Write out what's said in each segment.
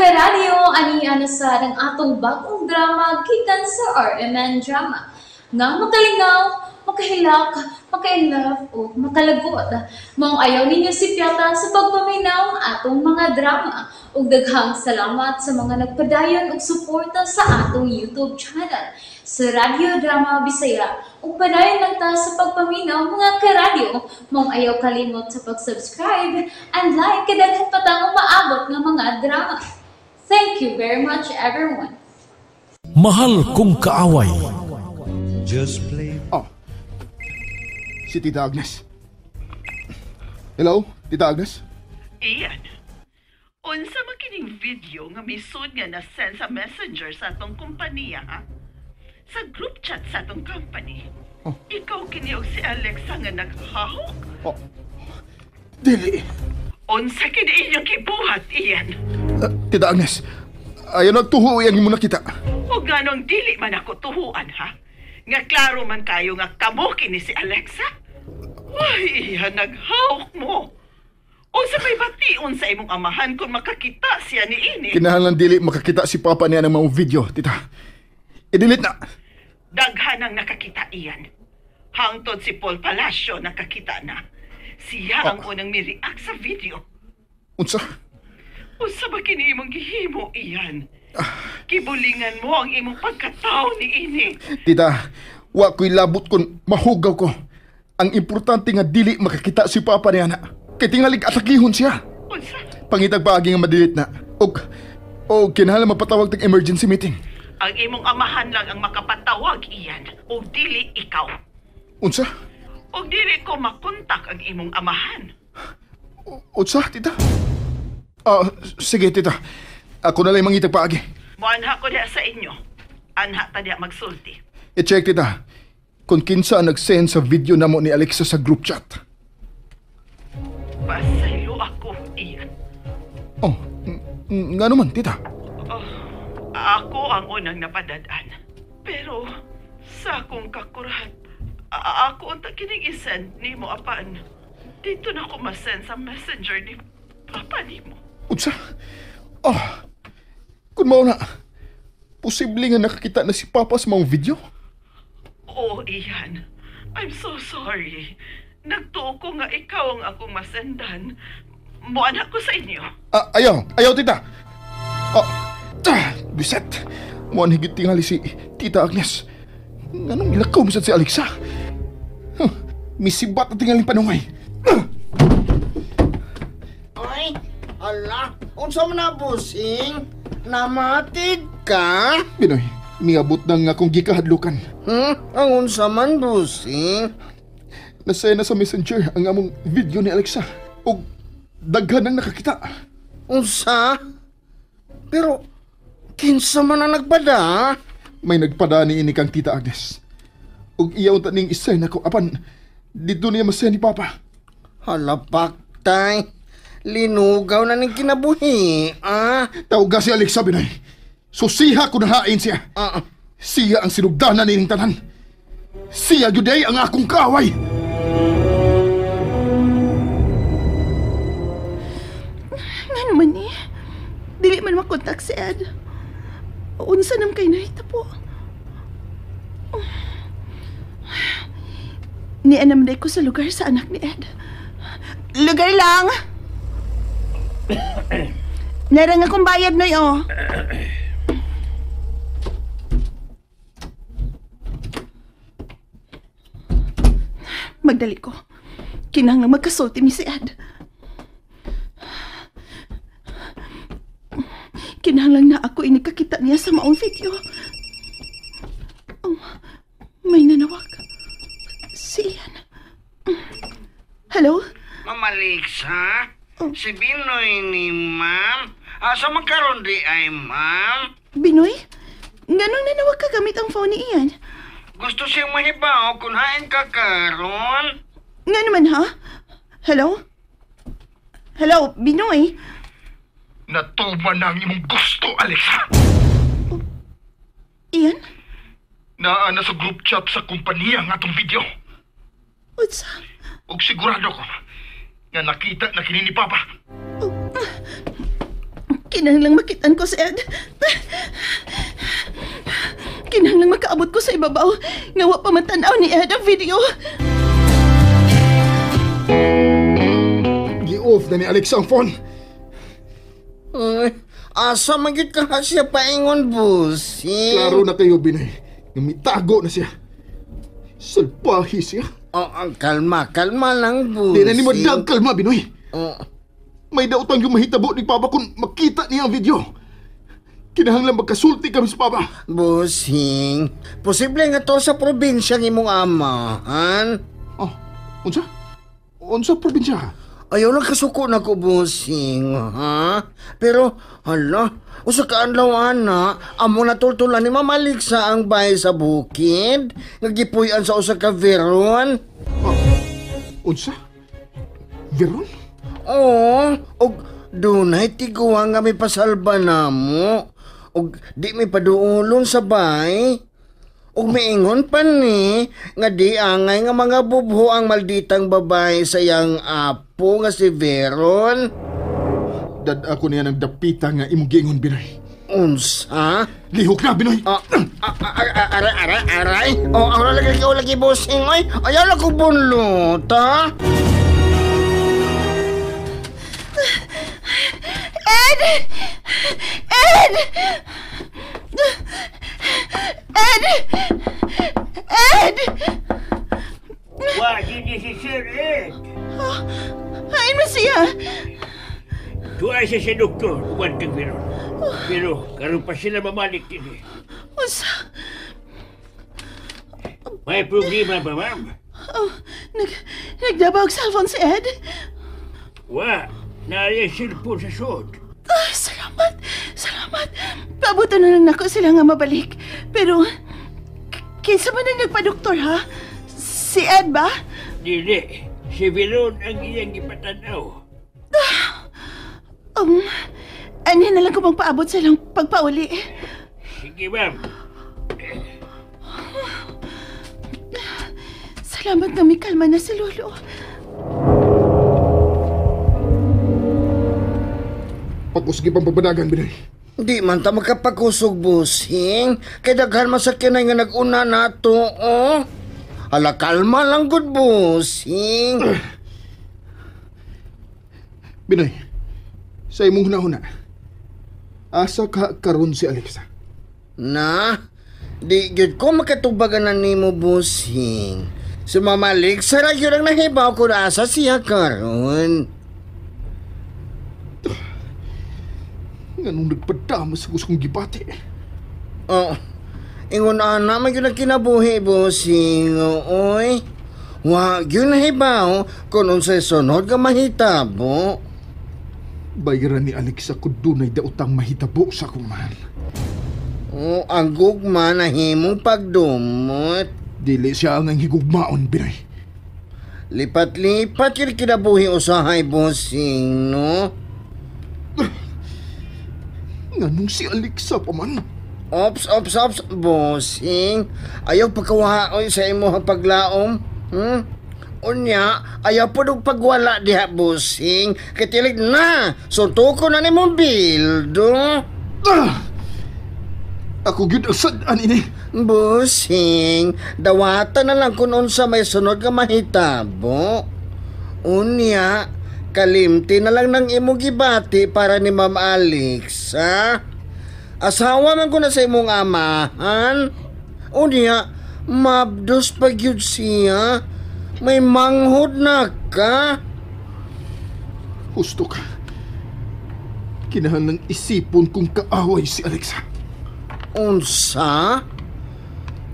karadyo, ani-ana sa ng atong bagong drama gikan sa RMN Drama. Nga makalingaw, makahilak, maka-inlove, o makalagot. Maong ayaw ninyo si Piata sa pagpaminaw ng atong mga drama. Ug daghang salamat sa mga nagpadayon ug suporta sa atong YouTube channel sa Radio Drama Bisaya. Ug padayon lang ta sa pagpaminaw mga karadyo. Maong ayaw kalimot sa pag-subscribe and like kadaghan pa tang maabot ng mga drama. Thank you very much, everyone. Mahal kong kaaway. Just play. Oh, si Tita Agnes. Hello, Tita Agnes? Iyan. Unsa makining video nga misud nga na-send sa messenger sa atong kompanya, ha? Sa group chat sa atong company. Oh. Ikaw kiniog si Alexa nga naghahok? Oh, dili. Unsa kini inyong kibuhat, Iyan? Tita Agnes, ayaw nagtuho yung mo nakita. O ganong dili man ako tuhuan, ha? Nga klaro man kayo nga kamo kini si Alexa? Ay, Iyan, naghahok mo. Unsa may bation sa imong amahan kung makakita siya ni ini? Kinahanglan dili makakita si Papa niya ng mga video, Tita. I-delete na. Daghan ang nakakita, Iyan. Hangtod si Paul Palacio nakakita na. Siya ang unang mi-react sa video. Unsa? Unsa ba kini imong gihimo, Iyan? Kibulingan mo ang imong pagkatao ni ini. Tita, wa ko'y labot kung mahugaw ko. Ang importante nga dili makakita si Papa niya na. Kay tingalig atakihon siya. Unsa? Pangitag paagi nga ma-delete na. Og kinahanglan mapatawag tag emergency meeting. Ang imong amahan lang ang makapatawag, Iyan. O dili ikaw. Unsa? O dili ko makontak ang imong amahan. Unsa, Tita? Sige, Tita. Ako na lang mangitag paagi. Muanha ko diya sa inyo. Anha ta diya magsulti. I-check, Tita. Kung kinsa ang nag-send sa video namo ni Alexa sa group chat. Pasaylo ako, Iyan. Oh, nga naman, Tita. Ako ang unang napadadaan. Pero sa akong kakurahan, ako ang kining isend ni mo apan. Dito na ko masend sa messenger ni Papa ni mo. Unsa? Kung mao na, posible nga nakakita na si Papa sa mga video? Oh, Iyan. I'm so sorry. Nagtuo ko nga ikaw ang akong masendan. Muanak ko sa inyo. Ayaw, Tita. Biset. Muan higit tingali si Tita Agnes. Anong ilakaw mo si Alexa? Misibat na tingaling panungay. Ay, ala, unsa man na busing? Namatid ka? Binoy, miabot na nga akong gikahadlukan. Ang unsa man busing? Nasaya na sa messenger ang among video ni Alexa. O daghan ang nakakita. Unsa? Pero, kinsa man ang nagpada? May nagpada ni ini kang Tita Agnes. O iyaw ta ning isay na ko apan dito niya masaya ni Papa. Halapak, tay. Linugaw na ning kinabuhi, Tawag si Alexa, Binoy. Susiha ko na hain siya. Siya ang sinugdanan nining tanan. Siya juday ang akong kaaway. Nga naman ni, dili man makontak si Ed. Unsa nam kay nahita po. Nianamday ko sa lugar sa anak ni Ed. Lugar lang! Narang akong bayad, Noy, Magdali ko. Kinahanglang magkasulti mi si Ed. Kinahanglang na ako inikakita niya sa maong video. May nanawag. Si Ian. Hello? Ma'am Alexa? Si Binoy ni ma'am? Asa magkaroon di ay ma'am? Binoy? Ganong nanawag ka gamit ang phone ni Ian? Gusto siyang mahibaw kung hain ka karon? Nga naman, ha? Hello? Hello, Binoy? Natuman na ang imong gusto, Alexa. Ian? Naa na sa group chat sa kumpanya nga itong video. What's up? Ug sigurado ko nga nakita na kini ni Papa. Kinahanglang makitan ko si Ed. Kinahanglang makaabot ko sa ibabaw. Nga wa pa matanaw ni Ed ang video. Gi-off na ni Alexa ang phone. Ay, asa magit ka siya paingon, Busing? Klaro na kayo, Binay. Namitago na siya. Salbahi siya. Kalma lang, Busing. Di na ni madag kalma, Binoy. Oh. May daotang yung mahitabo ni Papa kung makita niya ang video. Kinahanglan magkasulti kami sa Papa. Busing, posible nga to sa probinsya ng imong amahan. Oh, unsa? Unsa probinsya? Ayaw lang kasuko na ko, Busing, ha? Pero, hala, usa ka adlaw ana, amo natultulan ni Mama Alexa ang bahay sa bukid. Nagipuy-an sa usa ka veron. Unsa? Veron? Oo, og dunay tiguang nga may pasalba namo. Og di may paduulon sa bay. Og miingon pa ni nga di angay nga mga bubho ang malditang babae sa yang apo nga si Veron. Dad ako niya nagdapita nga imong giingon, Binay. Unsa? Lihok na, Binoy. Aray. O, ang lagi Busing, oy. Ayaw lang ko bunlot, ha? Ed! Wah, hindi si Sir Ed. Hain mo siya. Tuwa siya sa doktor, uwan kang Veron. Pero karoon pa sila mamalik din eh. Usa? May problema ba, ma'am? Nagdabawag cellphone si Ed. Wah, naaya cellphone sa suot. Salamat. Pabuto na lang nako sila nga mabalik. Pero, kinsa man ang nagpa-doktor, ha? Si Ed ba? Dili, si Veron ang iyang ipatanaw. Ano na lang ko magpaabot silang pagpauli. Sige, ma'am. Salamat na may kalma na si Lolo. Pag-usgi pang pabadagan, Binay. Di man ta magkapagkusog, Busing. Kay daghan masakyan nga nag-una nato, oh. Hala, kalma lang, good Busing. Binoy, sa imong hunahuna, asa ka karon si Alexa? Na, di gyud ko makatubagan na nimo, Busing. Si Mama Alexa ra gyud ang nahibaw ko na asa siya karon. Nganong nagpadama sa gusto kong gibati? Oh, ingon ana man gyud ang kinabuhi, Busing. Oy. Wa gyud nahibaw kun unsay sunod nga mahitabo. Bayaran ni Alexa kung dunay daotang mahitabo sa akong mahal. Oh, ang gugma na himong pagdumot. Dili siya ang higugmaon, Binay. Lipat-lipat yun kinabuhi usahay, Busing, no? Nganong si Alexa pa man? Ops, Busing. Ayaw pagkawaoy sa imo paglaom. Unya, ayaw po nung pagwala diha, Busing. Katilig na, suntuko na ni mong bildo. Ako gyud ang sad-an ini. Busing, dawatan na lang kung unsa may sunod nga mahitabo. Unya, kalimti na lang ng imong gibati para ni Ma'am Alexa. Asawa man ko na sa imong amahan. Unya, mabdos pa gyud siya. May manghod na ka. Husto ka. Kinahanglang isipon kung kaaway si Alexa. Unsa?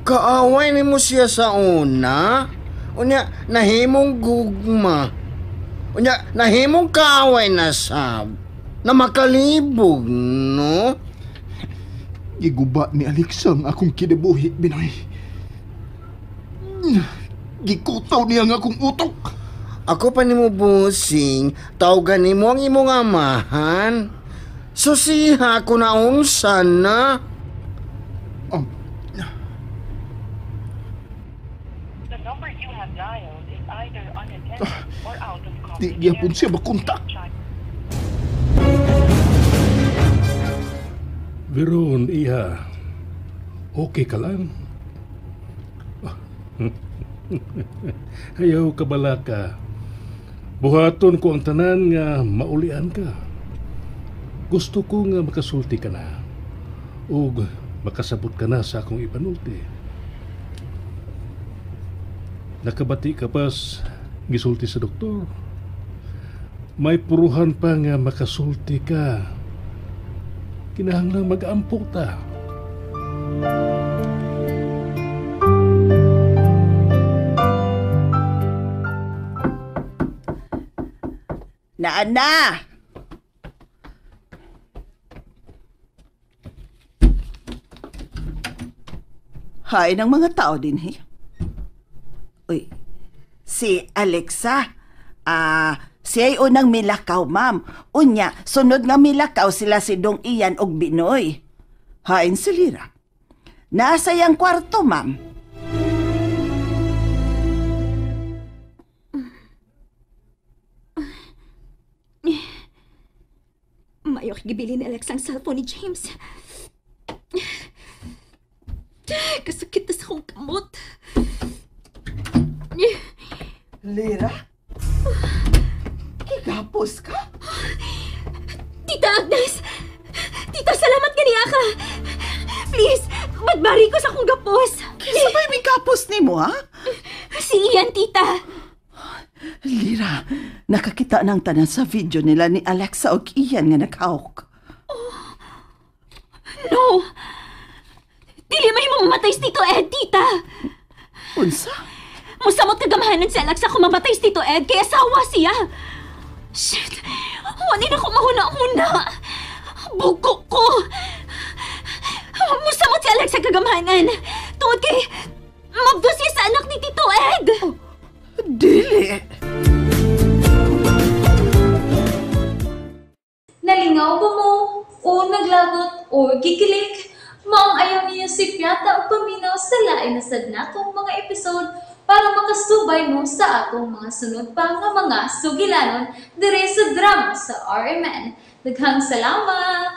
Kaaway ni mo siya sa una? Unya, nahimong gugma. Unya, nahimong kaaway na sab. Na makalibog, no? Giguba ni Alexa ang akong kinabuhi, Binoy. Gikutaw niya ang akong utok. Ako pa ni mo, Busing. Tawgan ni mo ang imong amahan. Susiha ko na unsa na. The number you have dialed is either unattended or out of Di gyapon siya makontak. Biron, iya. Okay ka lang? Ayaw ka bala ka. Buhaton ko ang tanan nga maulian ka. Gusto ko nga makasulti ka na. O makasabot ka na sa akong ipanulti. Nakabati ka pas gisulti sa doktor. May puruhan pa nga makasulti ka. Kinahanglang mag-ampok ta. Naana! Hay ng mga tao din, he. Uy, si Alexa. Siya'y unang milakaw, ma'am. Unya, sunod nga milakaw sila si Dong Ian og Binoy. Hain si Lira. Nasa yang kwarto, ma'am. Mayok gibili ni Alex ang cellphone ni James. Kasakit na sa akong kamot. Lira? Higapos ka? Tita Agnes! Tita, salamat ganiya ka! Please, magbari ko sa akong gapos. Kisa ba'y may kapos ni mo, ha? Si Ian, tita. Lira, nakakita ng tanan sa video nila ni Alexa o Ian nga naghawk. No! Dili man yung mamamatay si Tito Ed, tita! Unsa? Musamot kagamahanan si Alexa kung mamatay si Tito Ed, kaya asawa siya! Shit! Wanin ako mahuna-huna! Bugok ko! Musamot si Alexa kagamahanan! Tungod kay mabdo siya sa anak ni Tito Ed! Dili! Nalingaw ba mo? O naglagot? O gikilik? Maong ayaw niya si Piata o paminaw sa lain na sad natong mga episode para makasubay mo sa atong mga sunod pa nga mga sugilanon dire sa drama sa RMN. Daghang salamat!